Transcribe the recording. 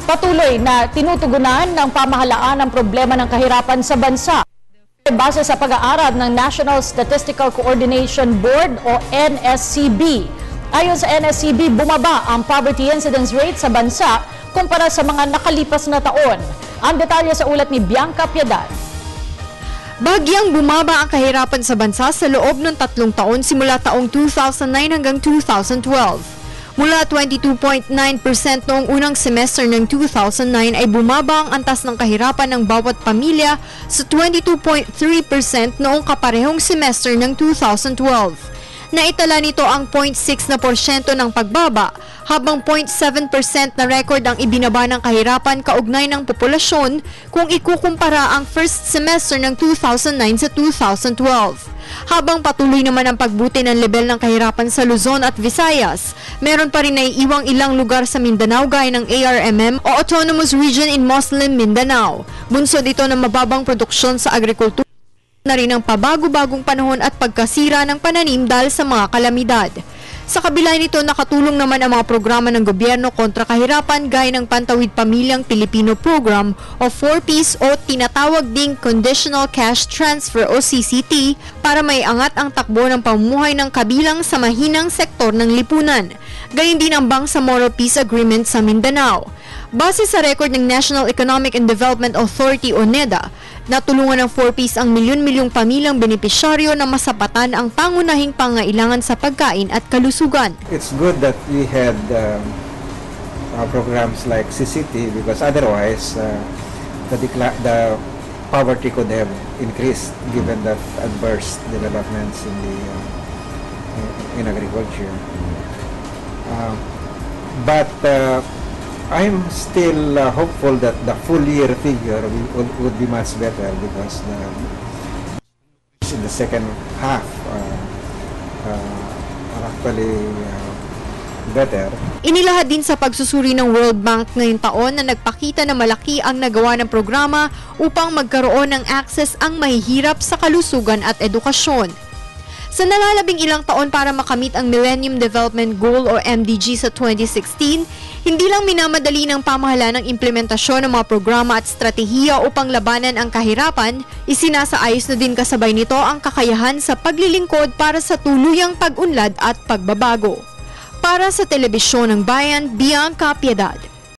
Patuloy na tinutugunan ng pamahalaan ang problema ng kahirapan sa bansa. Base sa pag-aaral ng National Statistical Coordination Board o NSCB. Ayon sa NSCB, bumaba ang poverty incidence rate sa bansa kumpara sa mga nakalipas na taon. Ang detalye sa ulat ni Bianca Piedad. Bagyang bumaba ang kahirapan sa bansa sa loob ng 3 taon simula taong 2009 hanggang 2012. Mula 22.9% noong unang semester ng 2009 ay bumaba ang antas ng kahirapan ng bawat pamilya sa 22.3% noong kaparehong semester ng 2012. Naitala nito ang 0.6% ng pagbaba, habang 0.7% na record ang ibinaba ng kahirapan kaugnay ng populasyon kung ikukumpara ang first semester ng 2009 sa 2012. Habang patuloy naman ang pagbuti ng level ng kahirapan sa Luzon at Visayas, meron pa rin naiiwang ilang lugar sa Mindanao gaya ng ARMM o Autonomous Region in Muslim Mindanao. Bunsod ito ng mababang produksyon sa agrikultura na rin ang pabago-bagong panahon at pagkasira ng pananim dahil sa mga kalamidad. Sa kabila nito, nakatulong naman ang mga programa ng gobyerno kontra kahirapan gaya ng Pantawid Pamilyang Pilipino Program o 4Ps o tinatawag ding Conditional Cash Transfer o CCT para maiangat ang takbo ng pamumuhay ng kabilang sa mahinang sektor ng lipunan. Gayun din ang Bangsamoro Peace Agreement sa Mindanao. Base sa record ng National Economic and Development Authority o NEDA, natulungan ng 4Ps ang milyon-milyong pamilyang benepisyaryo na masapatan ang pangunahing pangailangan sa pagkain at kalusugan. It's good that we had programs like CCT because otherwise the poverty could have increased given that adverse developments in agriculture. But I'm still hopeful that the full year figure would be much better because in the second half are actually better. Inilahad din sa pagsusuri ng World Bank ngayong taon na nagpakita na malaki ang nagawa ng programa upang magkaroon ng access ang mahihirap sa kalusugan at edukasyon. Sa nalalabing ilang taon para makamit ang Millennium Development Goal o MDG sa 2016, hindi lang minamadali ng pamahalaan ang implementasyon ng mga programa at stratehiya upang labanan ang kahirapan, isinasaayos na din kasabay nito ang kakayahan sa paglilingkod para sa tuluyang pag-unlad at pagbabago. Para sa Telebisyon ng Bayan, Bianca Piedad.